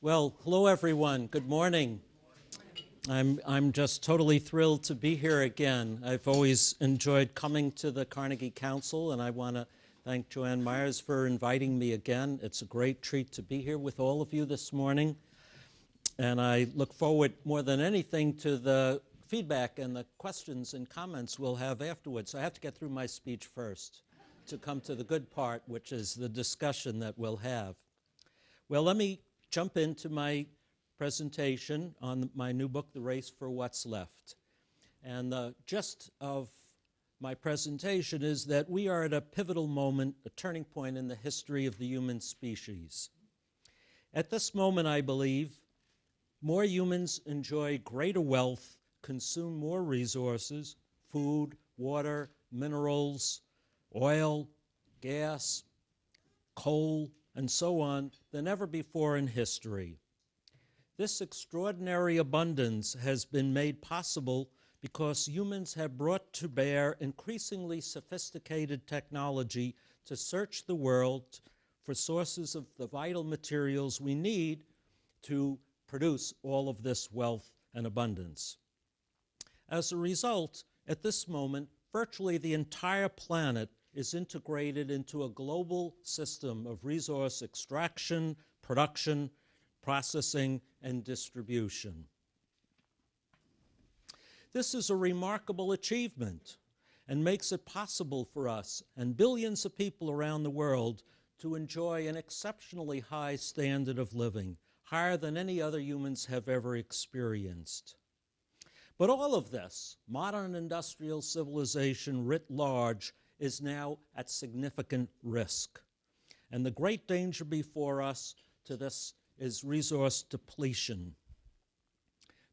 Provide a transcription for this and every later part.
Well, hello everyone. Good morning. I'm just totally thrilled to be here again. I've always enjoyed coming to the Carnegie Council, and I want to thank Joanne Myers for inviting me again. It's a great treat to be here with all of you this morning, and I look forward more than anything to the feedback and the questions and comments we'll have afterwards. So I have to get through my speech first to come to the good part, which is the discussion that we'll have. Well, let me jump into my presentation on my new book, The Race for What's Left. And the gist of my presentation is that we are at a pivotal moment, a turning point in the history of the human species. At this moment, I believe, more humans enjoy greater wealth, consume more resources, food, water, minerals, oil, gas, coal, and so on, than ever before in history. This extraordinary abundance has been made possible because humans have brought to bear increasingly sophisticated technology to search the world for sources of the vital materials we need to produce all of this wealth and abundance. As a result, at this moment, virtually the entire planet is integrated into a global system of resource extraction, production, processing, and distribution. This is a remarkable achievement and makes it possible for us and billions of people around the world to enjoy an exceptionally high standard of living, higher than any other humans have ever experienced. But all of this, modern industrial civilization writ large, is now at significant risk. And the great danger before us to this is resource depletion.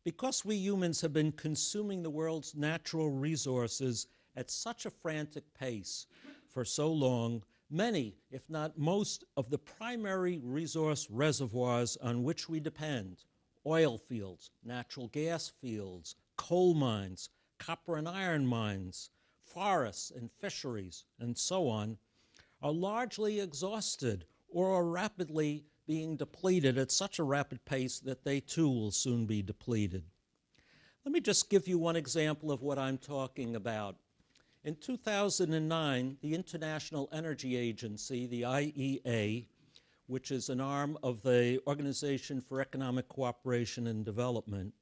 Because we humans have been consuming the world's natural resources at such a frantic pace for so long, many, if not most, of the primary resource reservoirs on which we depend, oil fields, natural gas fields, coal mines, copper and iron mines, forests and fisheries, and so on, are largely exhausted or are rapidly being depleted at such a rapid pace that they too will soon be depleted. Let me just give you one example of what I'm talking about. In 2009, the International Energy Agency, the IEA, which is an arm of the Organization for Economic Cooperation and Development,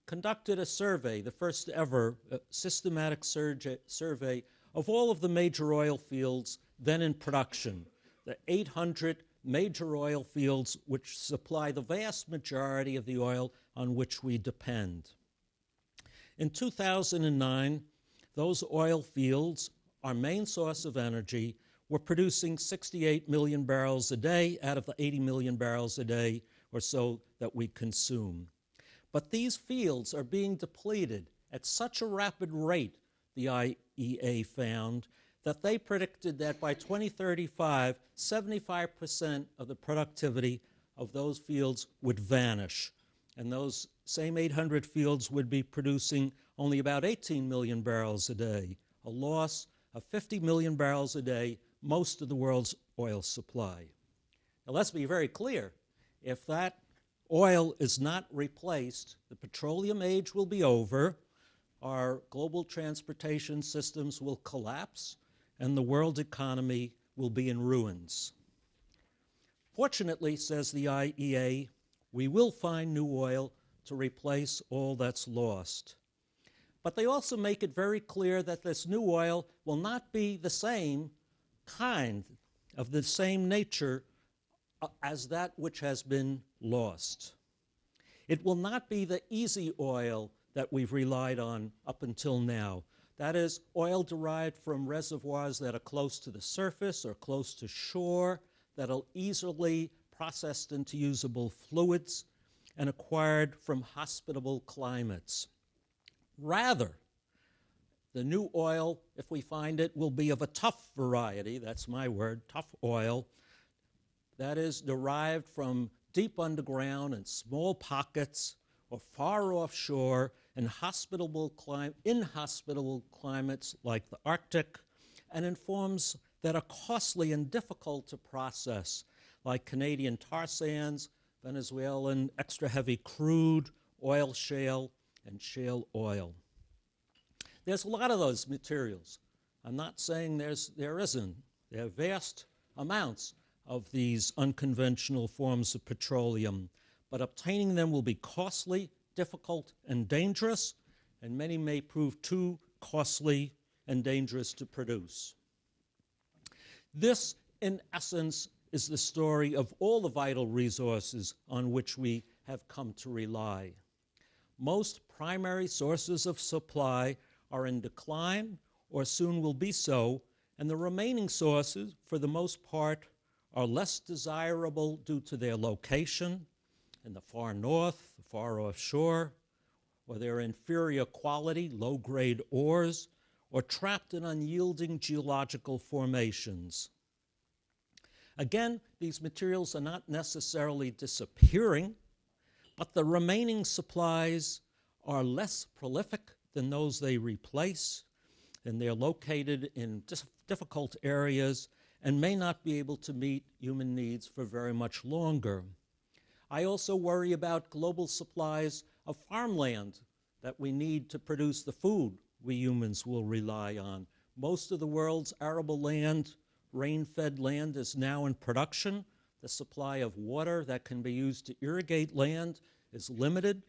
conducted a survey, the first ever systematic survey of all of the major oil fields then in production, the 800 major oil fields which supply the vast majority of the oil on which we depend. In 2009, those oil fields, our main source of energy, were producing 68 million barrels a day out of the 80 million barrels a day or so that we consume. But these fields are being depleted at such a rapid rate, the IEA found, that they predicted that by 2035, 75% of the productivity of those fields would vanish. And those same 800 fields would be producing only about 18 million barrels a day, a loss of 50 million barrels a day, most of the world's oil supply. Now let's be very clear. If that oil is not replaced, the petroleum age will be over, our global transportation systems will collapse, and the world economy will be in ruins. Fortunately, says the IEA, we will find new oil to replace all that's lost. But they also make it very clear that this new oil will not be the same kind, of the same nature as that which has been lost. It will not be the easy oil that we've relied on up until now. That is, oil derived from reservoirs that are close to the surface or close to shore, that are easily processed into usable fluids and acquired from hospitable climates. Rather, the new oil, if we find it, will be of a tough variety, that's my word, tough oil, that is derived from deep underground and small pockets or far offshore in inhospitable climates like the Arctic, and in forms that are costly and difficult to process, like Canadian tar sands, Venezuelan extra heavy crude, oil shale, and shale oil. There's a lot of those materials. I'm not saying there isn't. There are vast amounts of these unconventional forms of petroleum, but obtaining them will be costly, difficult, and dangerous, and many may prove too costly and dangerous to produce. This, in essence, is the story of all the vital resources on which we have come to rely. Most primary sources of supply are in decline or soon will be so, and the remaining sources, for the most part, are less desirable due to their location in the far north, the far offshore, or their inferior quality, low-grade ores, or trapped in unyielding geological formations. Again, these materials are not necessarily disappearing, but the remaining supplies are less prolific than those they replace, and they're located in difficult areas and may not be able to meet human needs for very much longer. I also worry about global supplies of farmland that we need to produce the food we humans will rely on. Most of the world's arable land, rain-fed land, is now in production. The supply of water that can be used to irrigate land is limited,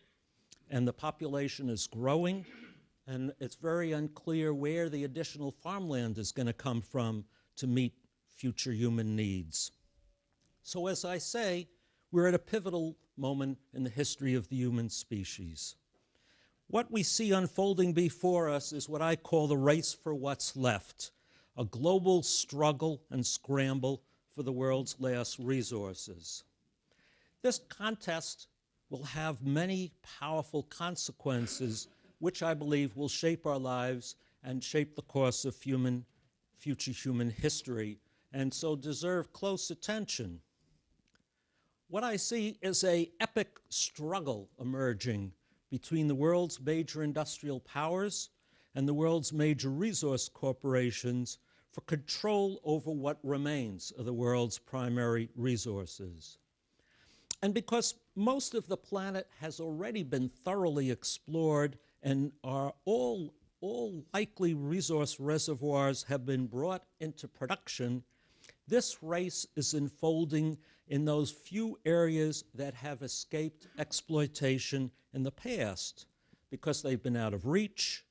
and the population is growing, and it's very unclear where the additional farmland is going to come from to meet future human needs. So as I say, we're at a pivotal moment in the history of the human species. What we see unfolding before us is what I call the race for what's left, a global struggle and scramble for the world's last resources. This contest will have many powerful consequences, which I believe will shape our lives and shape the course of future human history, and so deserve close attention. What I see is an epic struggle emerging between the world's major industrial powers and the world's major resource corporations for control over what remains of the world's primary resources. And because most of the planet has already been thoroughly explored and all likely resource reservoirs have been brought into production, this race is unfolding in those few areas that have escaped exploitation in the past because they've been out of reach,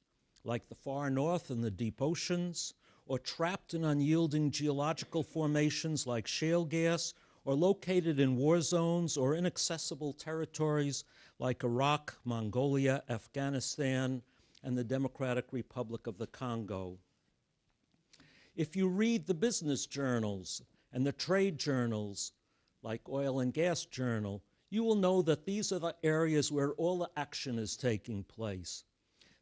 like the far north and the deep oceans, or trapped in unyielding geological formations like shale gas, or located in war zones or inaccessible territories like Iraq, Mongolia, Afghanistan, and the Democratic Republic of the Congo. If you read the business journals and the trade journals, like Oil and Gas Journal, you will know that these are the areas where all the action is taking place.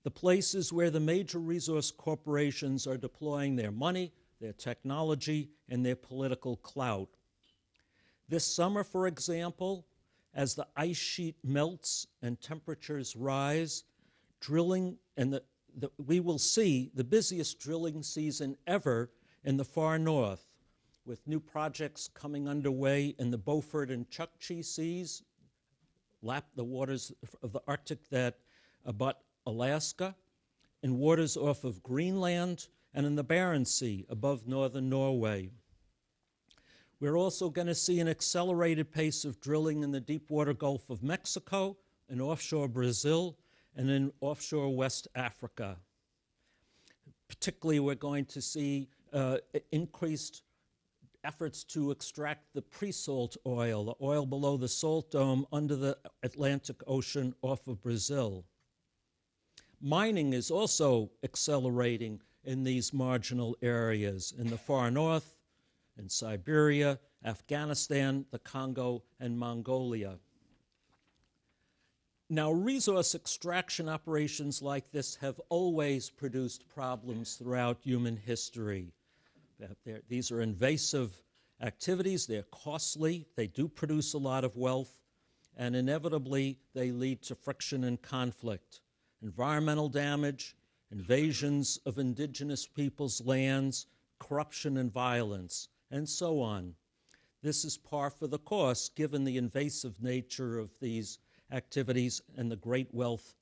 The places where the major resource corporations are deploying their money, their technology, and their political clout. This summer, for example, as the ice sheet melts and temperatures rise, drilling, and we will see the busiest drilling season ever in the far north, with new projects coming underway in the Beaufort and Chukchi Seas, lap the waters of the Arctic that abut Alaska, in waters off of Greenland, and in the Barents Sea above northern Norway. We're also going to see an accelerated pace of drilling in the deepwater Gulf of Mexico, in offshore Brazil, and in offshore West Africa. Particularly, we're going to see increased efforts to extract the pre-salt oil, the oil below the salt dome under the Atlantic Ocean off of Brazil. Mining is also accelerating in these marginal areas in the far north, in Siberia, Afghanistan, the Congo, and Mongolia. Now, resource extraction operations like this have always produced problems throughout human history. These are invasive activities, they're costly, they do produce a lot of wealth, and inevitably they lead to friction and conflict, environmental damage, invasions of indigenous peoples' lands, corruption and violence, and so on. This is par for the course given the invasive nature of these activities and the great wealth